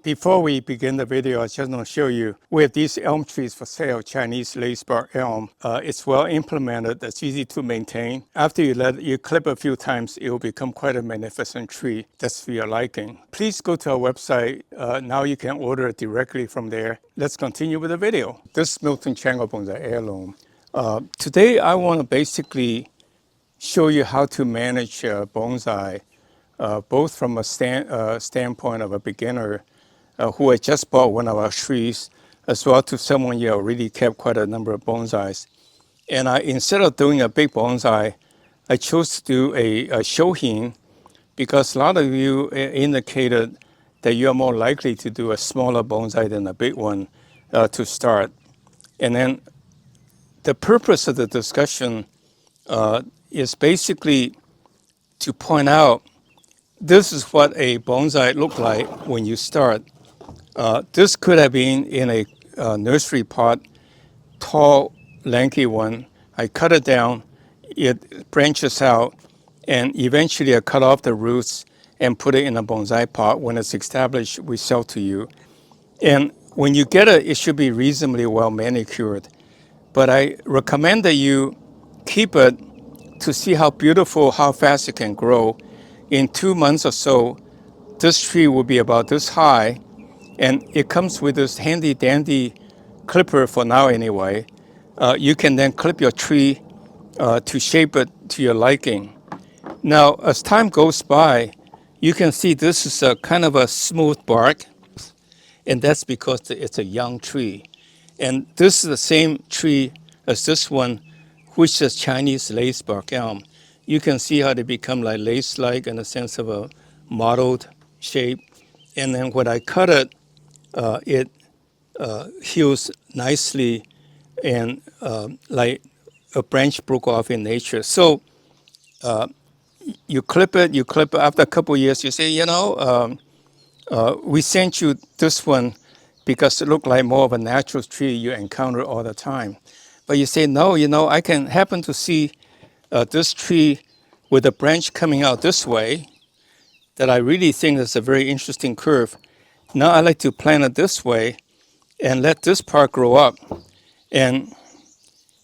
Before we begin the video, I just want to show you we have these elm trees for sale, Chinese lacebark elm. It's well implemented, it's easy to maintain. After you clip a few times, it will become quite a magnificent tree that's for your liking. Please go to our website. Now you can order it directly from there. Let's continue with the video. This is miltonchang bonsai heirloom. Today I want to basically show you how to manage bonsai, both from a standpoint of a beginner who had just bought one of our trees, as well to someone who already kept quite a number of bonsais. And instead of doing a big bonsai, I chose to do a shohin because a lot of you indicated that you are more likely to do a smaller bonsai than a big one to start. And then the purpose of the discussion is basically to point out this is what a bonsai looked like when you start. This could have been in a nursery pot, tall, lanky one. I cut it down, it branches out, and eventually I cut off the roots and put it in a bonsai pot. When it's established, we sell to you. And when you get it, it should be reasonably well manicured. But I recommend that you keep it to see how beautiful, how fast it can grow. In 2 months or so, this tree will be about this high, and it comes with this handy dandy clipper for now anyway. You can then clip your tree to shape it to your liking. Now, as time goes by, you can see this is a kind of a smooth bark, and that's because it's a young tree. And this is the same tree as this one, which is Chinese lacebark elm. You can see how they become like lace-like in the sense of a mottled shape. And then when I cut it, it heals nicely and like a branch broke off in nature. So you clip it after a couple of years, you say, we sent you this one because it looked like more of a natural tree you encounter all the time. But you say, no, I can happen to see this tree with a branch coming out this way that I really think is a very interesting curve. Now I like to plant it this way and let this part grow up, and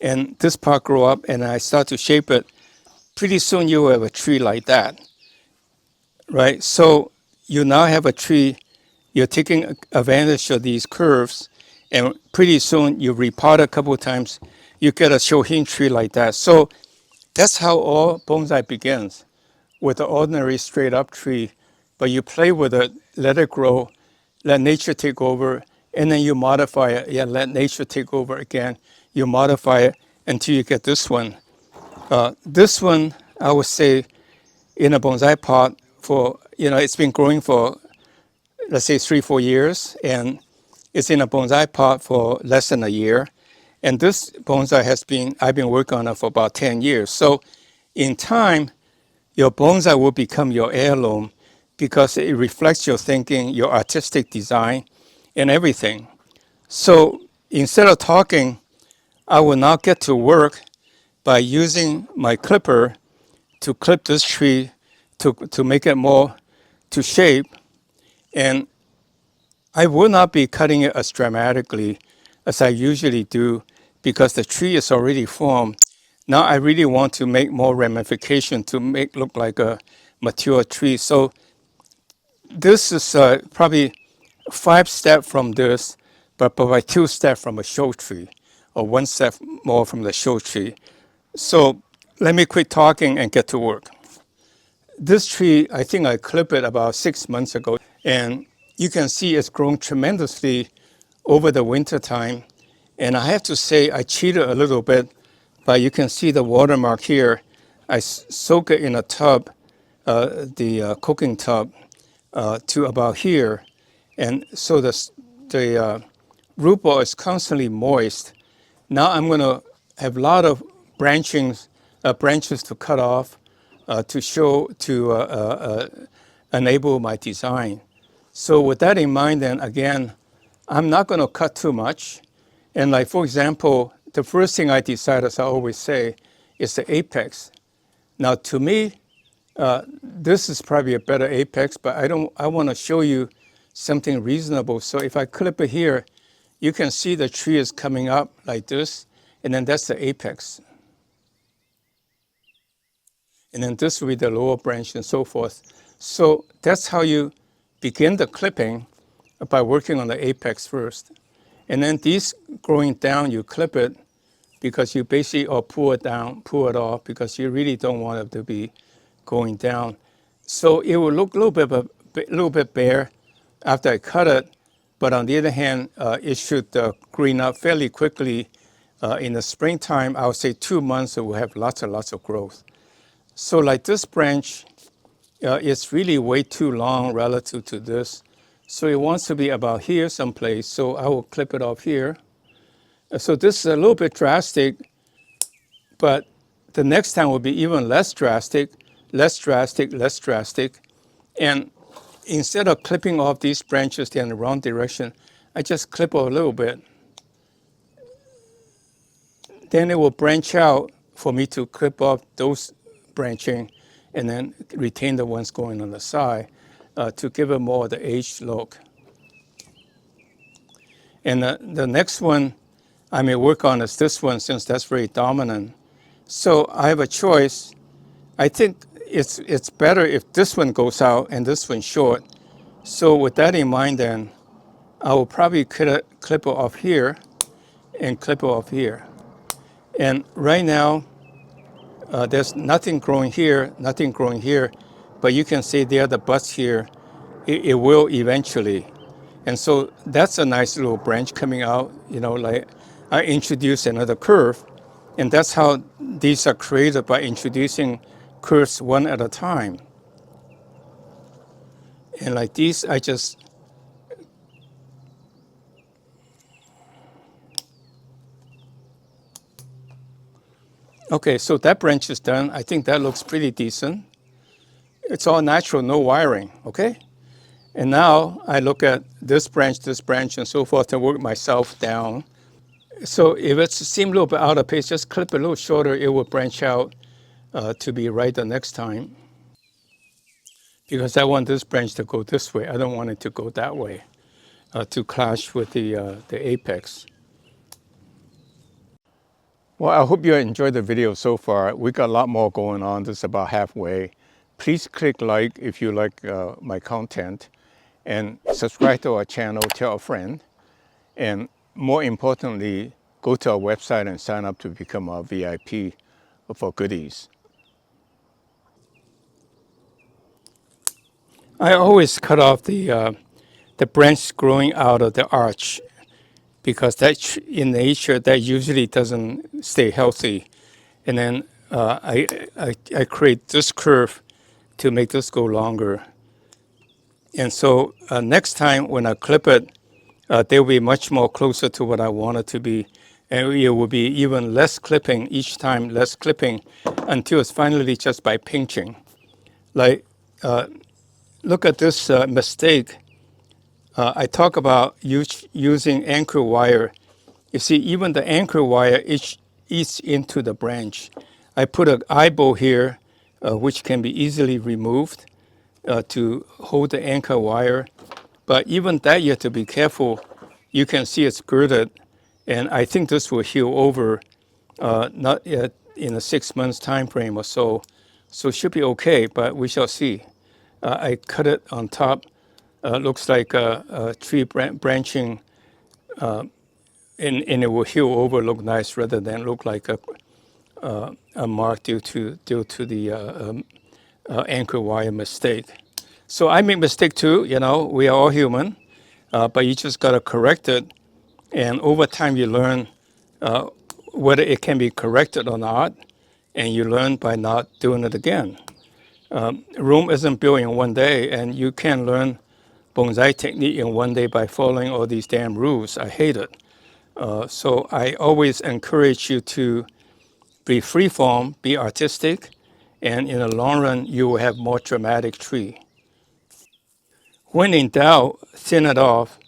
this part grow up, and I start to shape it. Pretty soon you will have a tree like that, right? So you now have a tree. You're taking advantage of these curves, and pretty soon you repot a couple of times, you get a shohin tree like that. So that's how all bonsai begins, with an ordinary straight up tree, but you play with it, let it grow, let nature take over, and then you modify it. Yeah, let nature take over again. You modify it until you get this one. This one, I would say, in a bonsai pot for, it's been growing for, let's say, 3-4 years, and it's in a bonsai pot for less than a year. And this bonsai I've been working on it for about 10 years. So in time, your bonsai will become your heirloom because it reflects your thinking, your artistic design, and everything. So instead of talking, I will now get to work by using my clipper to clip this tree to make it more to shape. And I will not be cutting it as dramatically as I usually do because the tree is already formed. Now I really want to make more ramification to make look like a mature tree. So this is probably 5 steps from this, but by 2 steps from a show tree, or 1 step more from the show tree. So let me quit talking and get to work. This tree, I think I clipped it about 6 months ago, and you can see it's grown tremendously over the winter time. And I have to say I cheated a little bit, but you can see the watermark here. I soak it in a tub, the cooking tub, to about here. And so the root ball is constantly moist. Now I'm going to have a lot of branches to cut off to enable my design. So with that in mind, then again, I'm not going to cut too much. And like, for example, the first thing I decide, as I always say, is the apex. Now to me, this is probably a better apex, but I want to show you something reasonable. So if I clip it here, you can see the tree is coming up like this, and then that's the apex. And then this will be the lower branch and so forth. So that's how you begin the clipping, by working on the apex first. And then these growing down, you clip it because you basically, or pull it down, pull it off, because you really don't want it to be going down. So it will look a little bit bare after I cut it, but on the other hand, it should green up fairly quickly. In the springtime, I would say 2 months, it will have lots and lots of growth. So like this branch, it's really way too long relative to this. So it wants to be about here someplace, so I will clip it off here. So this is a little bit drastic, but the next time will be even less drastic, less drastic, less drastic. And instead of clipping off these branches in the wrong direction, I just clip a little bit. Then it will branch out for me to clip off those branching and then retain the ones going on the side to give it more of the aged look. And the next one I may work on is this one, since that's very dominant. So I have a choice. I think it's better if this one goes out and this one's short. So with that in mind, then I will probably clip it off here and clip it off here. And right now, there's nothing growing here, nothing growing here, but you can see there the buds here. It will eventually. And so that's a nice little branch coming out, you know, like I introduce another curve. And that's how these are created, by introducing curves one at a time. And like these, I just, okay, so that branch is done. I think that looks pretty decent. It's all natural, no wiring, okay? And now I look at this branch, and so forth, and work myself down. So if it seems a little bit out of pace, just clip it a little shorter, it will branch out to be right the next time. Because I want this branch to go this way. I don't want it to go that way, to clash with the apex. Well, I hope you enjoyed the video so far. We got a lot more going on. This is about halfway. Please click like if you like my content, and subscribe to our channel, tell a friend, and more importantly, go to our website and sign up to become a VIP for goodies. I always cut off the branch growing out of the arch, because that in nature that usually doesn't stay healthy. And then I create this curve to make this go longer. And so next time when I clip it, they'll be much more closer to what I want it to be. And it will be even less clipping each time, less clipping, until it's finally just by pinching. Like, look at this mistake. I talk about using anchor wire. You see, even the anchor wire eats into the branch. I put an eyeball here, which can be easily removed to hold the anchor wire. But even that, you have to be careful. You can see it's girded, and I think this will heal over not yet in a 6 months time frame or so. So it should be okay, but we shall see. I cut it on top. Looks like a tree branching, and it will heal over, look nice, rather than look like a mark due to the anchor wire mistake. So I make mistake too, you know, we are all human, but you just gotta correct it. And over time you learn whether it can be corrected or not, and you learn by not doing it again. Rome isn't built in one day, and you can't learn bonsai technique in one day by following all these damn rules. I hate it. So I always encourage you to be freeform, be artistic, and in the long run, you will have more dramatic tree. When in doubt, thin it off,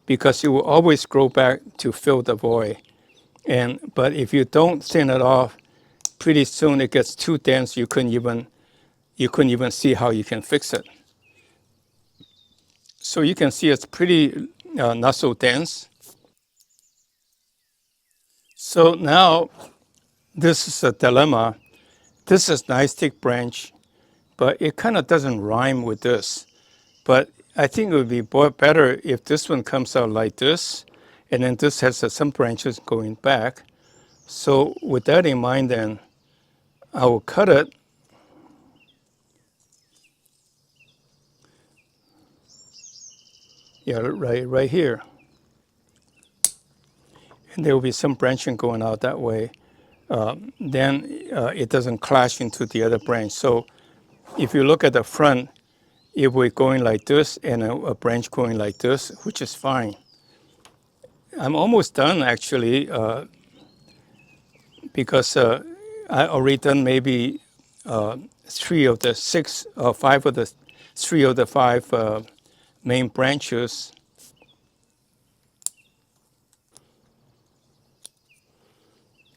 because it will always grow back to fill the void. But if you don't thin it off, pretty soon it gets too dense. You couldn't even see how you can fix it. So you can see it's pretty not so dense. So now this is a dilemma. This is nice thick branch, but it kind of doesn't rhyme with this. But I think it would be better if this one comes out like this, and then this has some branches going back. So with that in mind, then I will cut it. Yeah, right here. And there will be some branching going out that way. Then it doesn't clash into the other branch. So if you look at the front, if we're going like this and a branch going like this, which is fine. I'm almost done actually, because I already done maybe 3 of the 6, 5 of the 3 of the 5 main branches.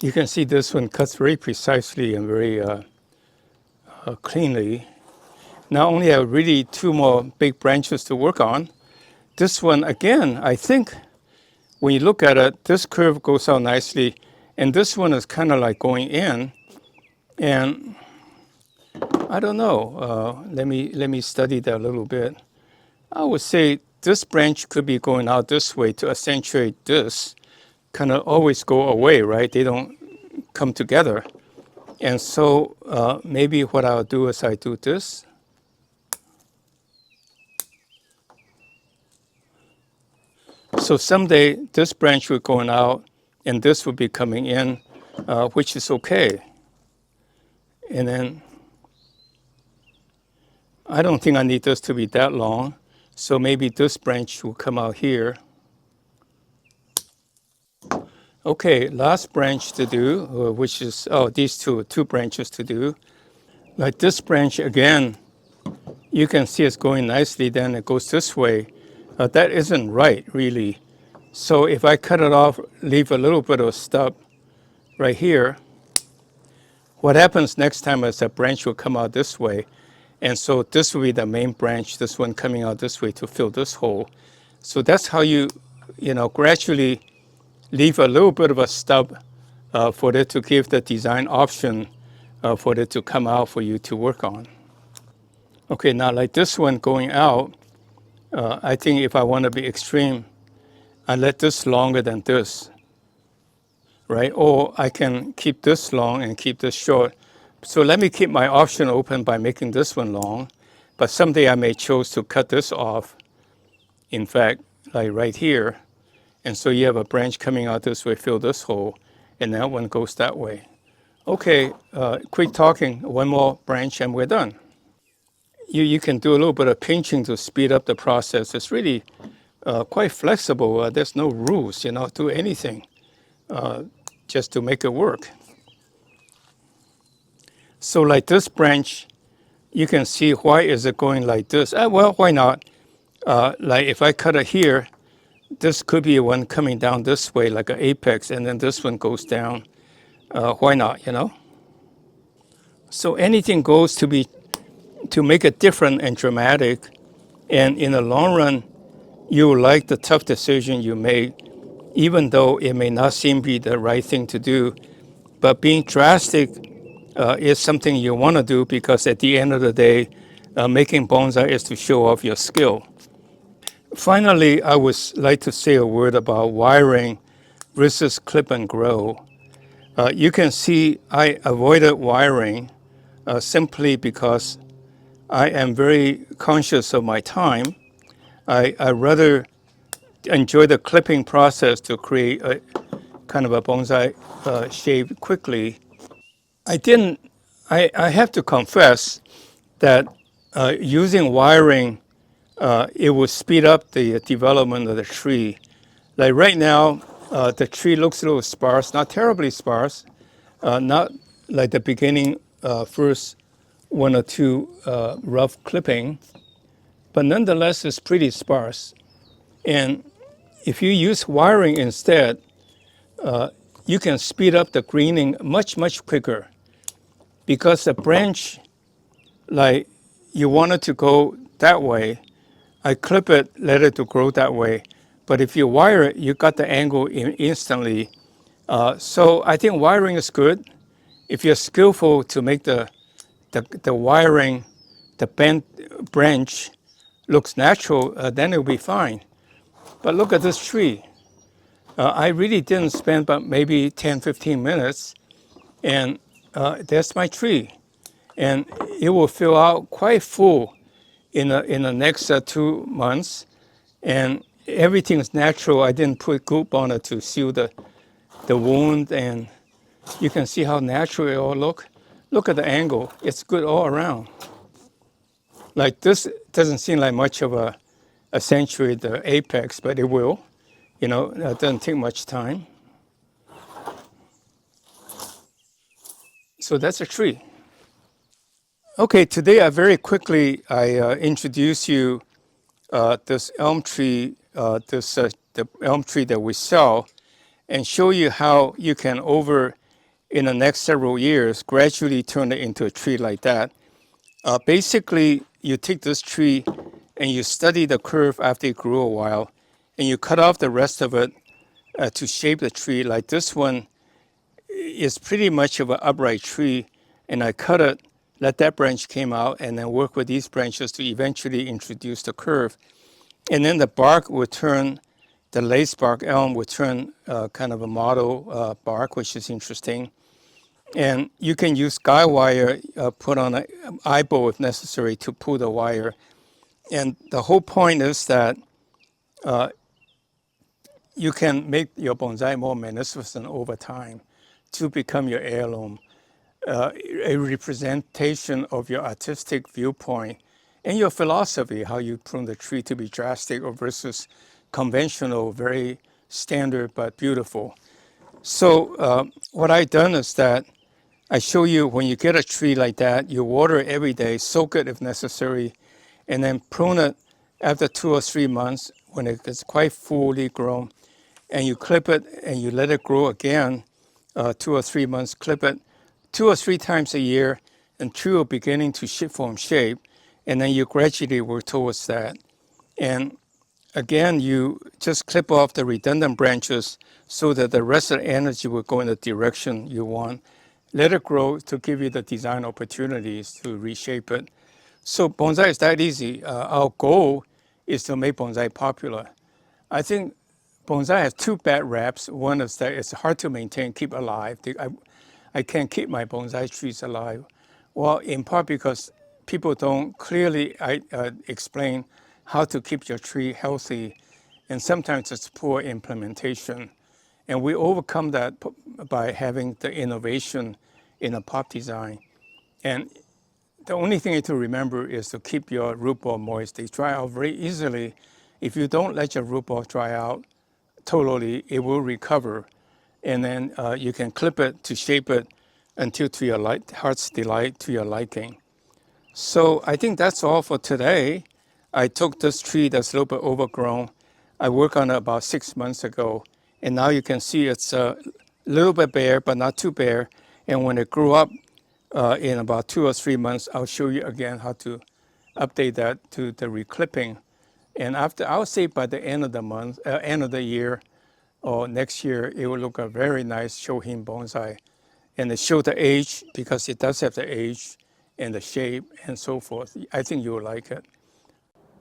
You can see this one cuts very precisely and very cleanly. Now only have really 2 more big branches to work on. This one again, I think when you look at it, this curve goes out nicely, and this one is kind of like going in. And I don't know. Let me study that a little bit. I would say this branch could be going out this way to accentuate this. Kind of always go away, right? They don't come together. And so maybe what I'll do is I do this. So someday this branch will going out and this will be coming in, which is okay. And then I don't think I need this to be that long. So maybe this branch will come out here. Okay, last branch to do, which is, these two branches to do. Like this branch again, you can see it's going nicely, then it goes this way. That isn't right, really. So if I cut it off, leave a little bit of stub right here, what happens next time is that branch will come out this way. And so this will be the main branch, this one coming out this way to fill this hole. So that's how you gradually leave a little bit of a stub for it to give the design option for it to come out for you to work on. Okay, now like this one going out, I think if I want to be extreme, I let this longer than this, right? Or I can keep this long and keep this short. So let me keep my option open by making this one long, but someday I may choose to cut this off, in fact, like right here. And so you have a branch coming out this way, fill this hole, and that one goes that way. Okay, quick talking, one more branch and we're done. You can do a little bit of pinching to speed up the process. It's really quite flexible. There's no rules, do anything just to make it work. So like this branch, you can see why is it going like this? Well, why not? Like if I cut it here, this could be one coming down this way like an apex, and then this one goes down. Why not, So anything goes to make it different and dramatic. And in the long run, you will like the tough decision you made, even though it may not seem to be the right thing to do. But being drastic is something you want to do because at the end of the day, making bonsai is to show off your skill. Finally, I would like to say a word about wiring versus clip and grow. You can see I avoided wiring simply because I am very conscious of my time. I rather enjoy the clipping process to create a kind of a bonsai shape quickly. I have to confess that using wiring, it will speed up the development of the tree. Like right now, the tree looks a little sparse, not terribly sparse, not like the beginning first 1 or 2 rough clipping, but nonetheless it's pretty sparse. And if you use wiring instead, you can speed up the greening much, much quicker because the branch, like you want it to go that way, I clip it, let it to grow that way. But if you wire it, you got the angle instantly. So I think wiring is good. If you're skillful to make the wiring, the bent branch looks natural, then it'll be fine. But look at this tree. I really didn't spend but maybe 10, 15 minutes, and that's my tree. And it will fill out quite full in the next 2 months. And everything is natural. I didn't put goop on it to seal the wound, and you can see how natural it all look. Look at the angle. It's good all around. Like this doesn't seem like much of a accentuate the apex, but it will. You know, it doesn't take much time. So that's a tree. Okay, today I very quickly introduce you this elm tree, the elm tree that we sell, and show you how you can in the next several years gradually turn it into a tree like that. Basically, you take this tree and you study the curve after it grew a while, and you cut off the rest of it to shape the tree. Like this one is pretty much of an upright tree, and I cut it, let that branch came out, and then work with these branches to eventually introduce the curve. And then the bark would turn, the lace bark elm would turn kind of a model bark, which is interesting. And you can use guy wire, put on an eyebow if necessary to pull the wire. And the whole point is that you can make your bonsai more magnificent over time to become your heirloom, a representation of your artistic viewpoint and your philosophy, how you prune the tree to be drastic or versus conventional, very standard but beautiful. So what I've done is that I show you when you get a tree like that, you water it every day, soak it if necessary, and then prune it after 2 or 3 months when it gets quite fully grown. And you clip it and you let it grow again, 2 or 3 months, clip it 2 or 3 times a year until you're beginning to form shape. And then you gradually work towards that. And again, you just clip off the redundant branches so that the rest of the energy will go in the direction you want. Let it grow to give you the design opportunities to reshape it. So bonsai is that easy. Our goal is to make bonsai popular. I think bonsai has 2 bad raps. One is that it's hard to maintain, keep alive. I can't keep my bonsai trees alive. Well, in part because people don't clearly explain how to keep your tree healthy, and sometimes it's poor implementation. And we overcome that by having the innovation in a pot design. And the only thing to remember is to keep your root ball moist. They dry out very easily. If you don't let your root ball dry out totally, it will recover. And then you can clip it to shape it until to your heart's delight, to your liking. So I think that's all for today. I took this tree that's a little bit overgrown. I worked on it about 6 months ago. And now you can see it's a little bit bare, but not too bare. And when it grew up in about 2 or 3 months, I'll show you again how to update that to the reclipping. And after, I'll say by the end of the month, end of the year, or next year, it will look a very nice Shohin bonsai. And it shows the age, because it does have the age and the shape and so forth. I think you will like it.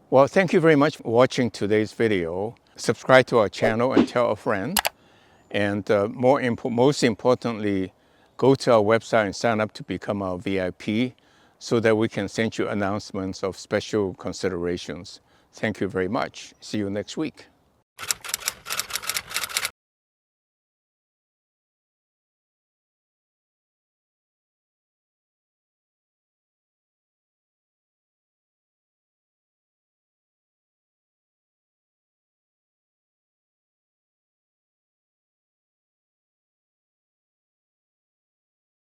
Well, thank you very much for watching today's video. Subscribe to our channel and tell a friend. And most importantly, go to our website and sign up to become our VIP so that we can send you announcements of special considerations. Thank you very much. See you next week.